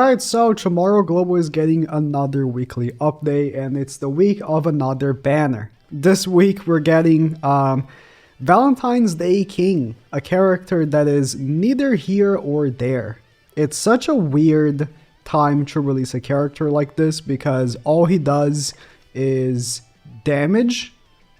Alright, so tomorrow Global is getting another weekly update, and it's the week of another banner. This week we're getting Valentine's Day King, a character that is neither here or there. It's such a weird time to release a character like this because all he does is damage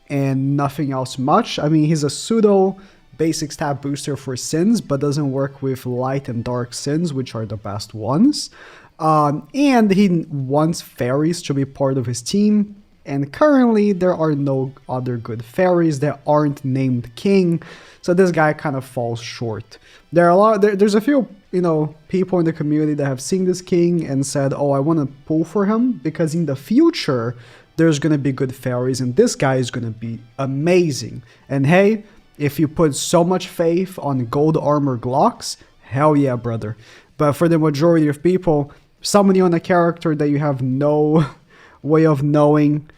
and nothing else much. I mean, he's a pseudo basic stat booster for Sins, but doesn't work with light and dark Sins, which are the best ones. And he wants fairies to be part of his team, and currently there are no other good fairies that aren't named King, so this guy kind of falls short. There's a few, people in the community that have seen this King and said, oh, I want to pull for him because in the future there's going to be good fairies and this guy is going to be amazing. And hey, if you put so much faith on gold armor Glocks, hell yeah, brother. But for the majority of people, summoning on a character that you have no way of knowing,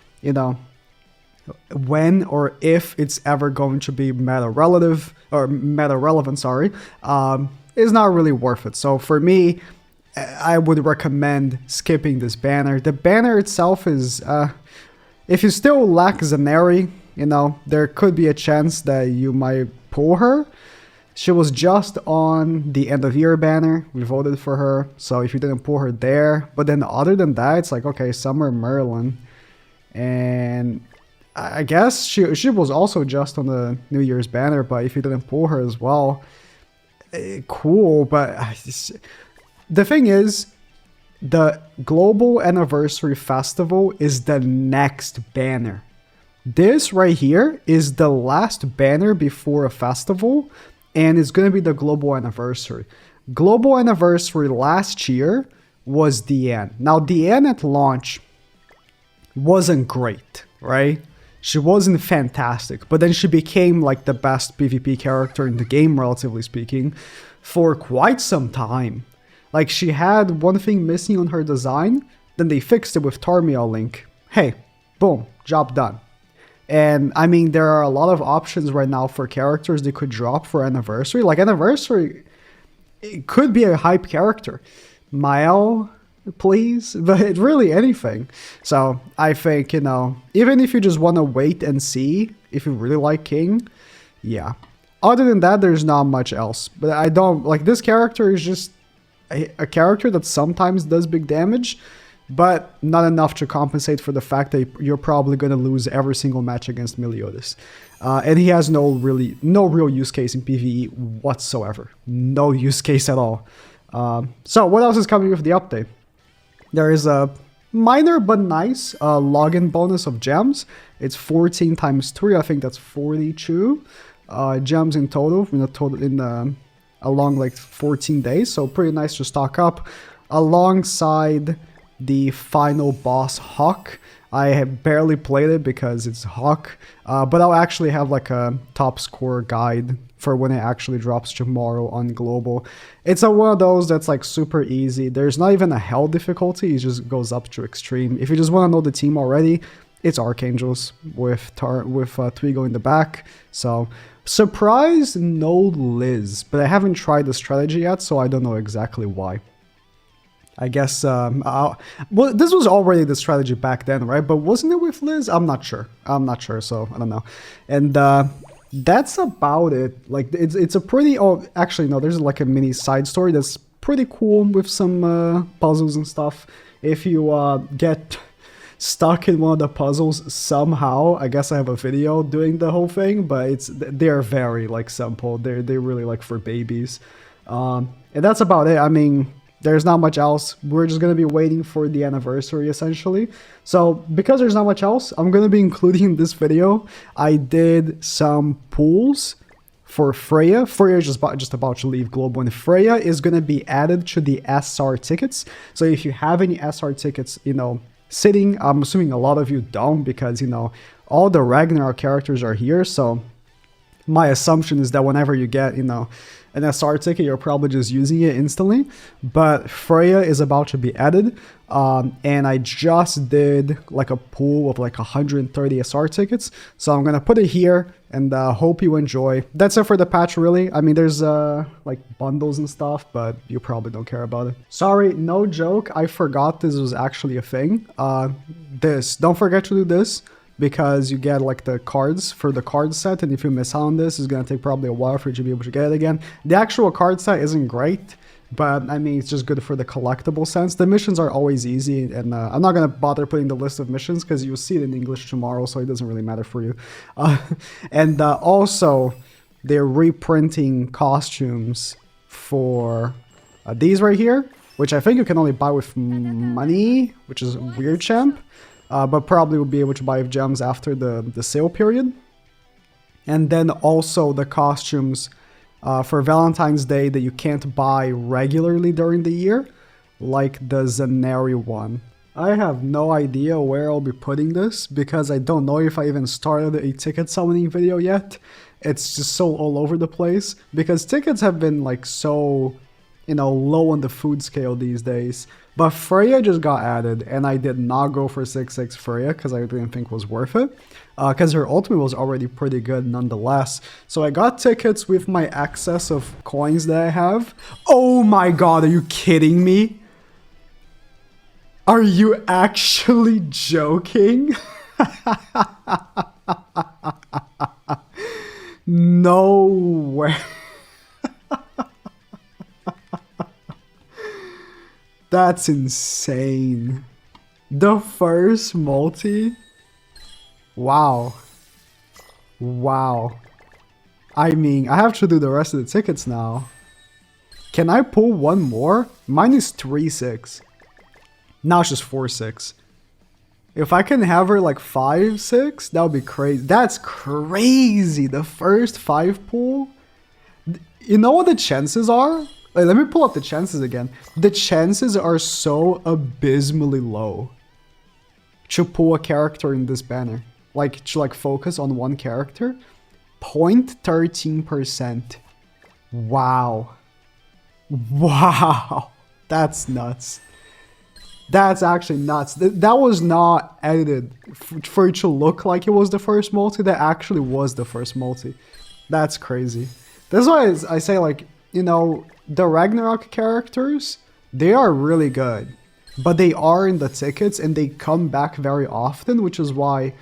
when or if it's ever going to be meta relevant, is not really worth it. So for me, I would recommend skipping this banner. The banner itself is, if you still lack Zaneri, there could be a chance that you might pull her. She was just on the end of year banner. We voted for her. So if you didn't pull her there, but then other than that, it's like, okay, Summer Merlin. And I guess she was also just on the New Year's banner, but if you didn't pull her as well, cool. But the thing is, the Global Anniversary Festival is the next banner. This right here is the last banner before a festival, and it's going to be the Global Anniversary. Global Anniversary last year was Diane. Now, Diane at launch wasn't great, right? She wasn't fantastic, but then she became like the best PvP character in the game, relatively speaking, for quite some time. Like, she had one thing missing on her design, then they fixed it with Tarmiel Link. Hey, boom, job done. And I mean, there are a lot of options right now for characters they could drop for Anniversary. Like, Anniversary, it could be a hype character. Mael, please, but really anything. So I think, even if you just want to wait and see if you really like King, yeah. Other than that, there's not much else. But I don't, like, this character is just a character that sometimes does big damage, but not enough to compensate for the fact that you're probably going to lose every single match against Meliodas. And he has no real use case in PvE whatsoever. No use case at all. So what else is coming with the update? There is a minor but nice login bonus of gems. It's 14 times 3. I think that's 42 gems in total. Along like 14 days. So pretty nice to stock up alongside the final boss Hawk. I have barely played it because it's Hawk, but I'll actually have like a top score guide for when it actually drops tomorrow on Global. It's one of those that's like super easy. There's not even a hell difficulty, it just goes up to extreme. If you just want to know the team already, it's Archangels with Twigo in the back. So surprised no Liz, but I haven't tried the strategy yet, so I don't know exactly why. I guess, well, this was already the strategy back then, right? But wasn't it with Liz? I'm not sure, so I don't know. And that's about it. Like, it's a pretty, oh, actually, no, there's like a mini side story that's pretty cool with some puzzles and stuff. If you get stuck in one of the puzzles somehow, I guess I have a video doing the whole thing, but they're very like simple. They're really like for babies. And that's about it. I mean, there's not much else. We're just going to be waiting for the anniversary, essentially. So, because there's not much else, I'm going to be including in this video, I did some pools for Freya. Freya is just about to leave Global, and Freya is going to be added to the SR tickets. So, if you have any SR tickets, sitting, I'm assuming a lot of you don't, because, all the Ragnarok characters are here. So, my assumption is that whenever you get, an SR ticket, you're probably just using it instantly. But Freya is about to be added. And I just did like a pool of like 130 SR tickets. So I'm going to put it here and hope you enjoy. That's it for the patch, really. I mean, there's like bundles and stuff, but you probably don't care about it. Sorry, no joke. I forgot this was actually a thing. Don't forget to do this, because you get like the cards for the card set, and if you miss out on this, it's gonna take probably a while for you to be able to get it again. The actual card set isn't great, but I mean, it's just good for the collectible sense. The missions are always easy, and I'm not gonna bother putting the list of missions because you'll see it in English tomorrow, so it doesn't really matter for you. And also, they're reprinting costumes for these right here, which I think you can only buy with money, which is weird, champ. But probably will be able to buy with gems after the sale period. And then also the costumes for Valentine's Day that you can't buy regularly during the year, like the Zaneri one. I have no idea where I'll be putting this, because I don't know if I even started a ticket summoning video yet. It's just so all over the place, because tickets have been like so, you know, low on the food scale these days. But Freya just got added, and I did not go for 6-6 Freya because I didn't think it was worth it. Because her ultimate was already pretty good nonetheless. So I got tickets with my excess of coins that I have. Oh my god, are you kidding me? Are you actually joking? No way. That's insane. The first multi? Wow. Wow. I mean, I have to do the rest of the tickets now. Can I pull one more? Mine is 3-6. Now it's just 4-6. If I can have her like 5-6, that would be crazy. That's crazy. The first 5 pull? You know what the chances are? Wait, let me pull up the chances again. The chances are so abysmally low to pull a character in this banner. Like, to like focus on one character. 0.13%. Wow. Wow. That's nuts. That's actually nuts. That was not edited for it to look like it was the first multi. That actually was the first multi. That's crazy. That's why I say, like, you know, the Ragnarok characters, they are really good, but they are in the tickets and they come back very often, which is why,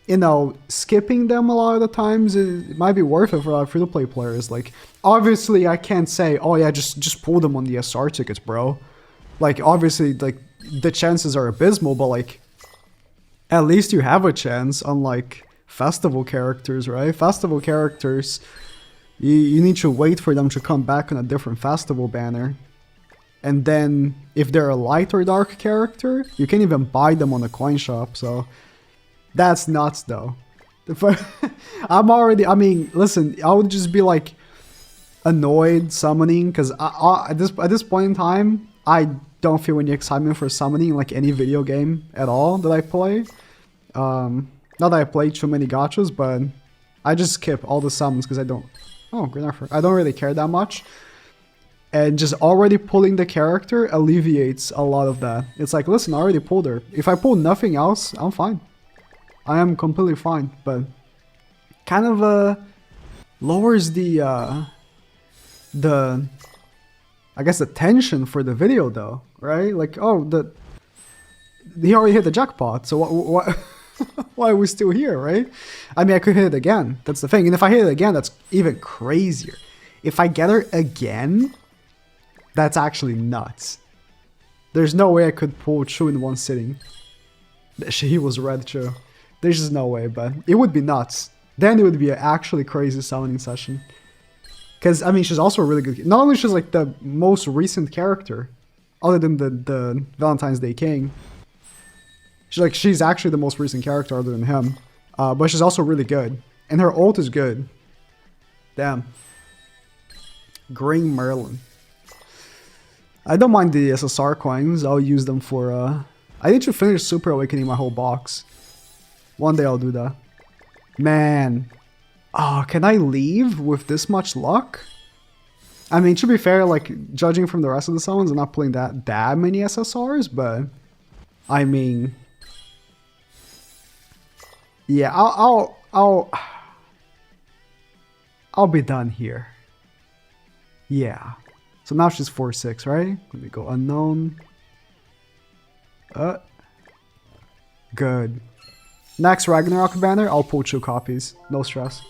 you know, skipping them a lot of the times, it might be worth it for a lot of free-to-play players. Like, obviously I can't say, oh yeah, just pull them on the SR tickets, bro. Like, obviously, like, the chances are abysmal, but like, at least you have a chance, unlike festival characters, right? Festival characters, you need to wait for them to come back on a different festival banner. And then, if they're a light or dark character, you can't even buy them on the coin shop, so... That's nuts, though. I mean, listen, I would just be, like, annoyed summoning, because at this point in time, I don't feel any excitement for summoning, like, any video game at all that I play. Not that I play too many gachas, but I just skip all the summons, because I don't... Oh, Green Arthur. I don't really care that much. And just already pulling the character alleviates a lot of that. It's like, listen, I already pulled her. If I pull nothing else, I'm fine. I am completely fine, but kind of lowers the I guess the tension for the video, though, right? Like, oh, he already hit the jackpot, so what why are we still here, right? I mean, I could hit it again. That's the thing. And if I hit it again, that's even crazier. If I get her again, that's actually nuts. There's no way I could pull Chu in one sitting. He was red Chu. There's just no way, but it would be nuts. Then it would be an actually crazy summoning session. Because, I mean, she's also a really good... Not only she's like the most recent character, other than the Valentine's Day King. She's actually the most recent character other than him. But she's also really good. And her ult is good. Damn. Green Merlin. I don't mind the SSR coins. I'll use them for... I need to finish Super Awakening my whole box. One day I'll do that. Man. Oh, can I leave with this much luck? I mean, to be fair, like, judging from the rest of the summons, I'm not pulling that many SSRs, but I mean, yeah, I'll be done here. Yeah. So now she's 4/6, right? Let me go unknown. Good. Next Ragnarok banner, I'll pull 2 copies. No stress.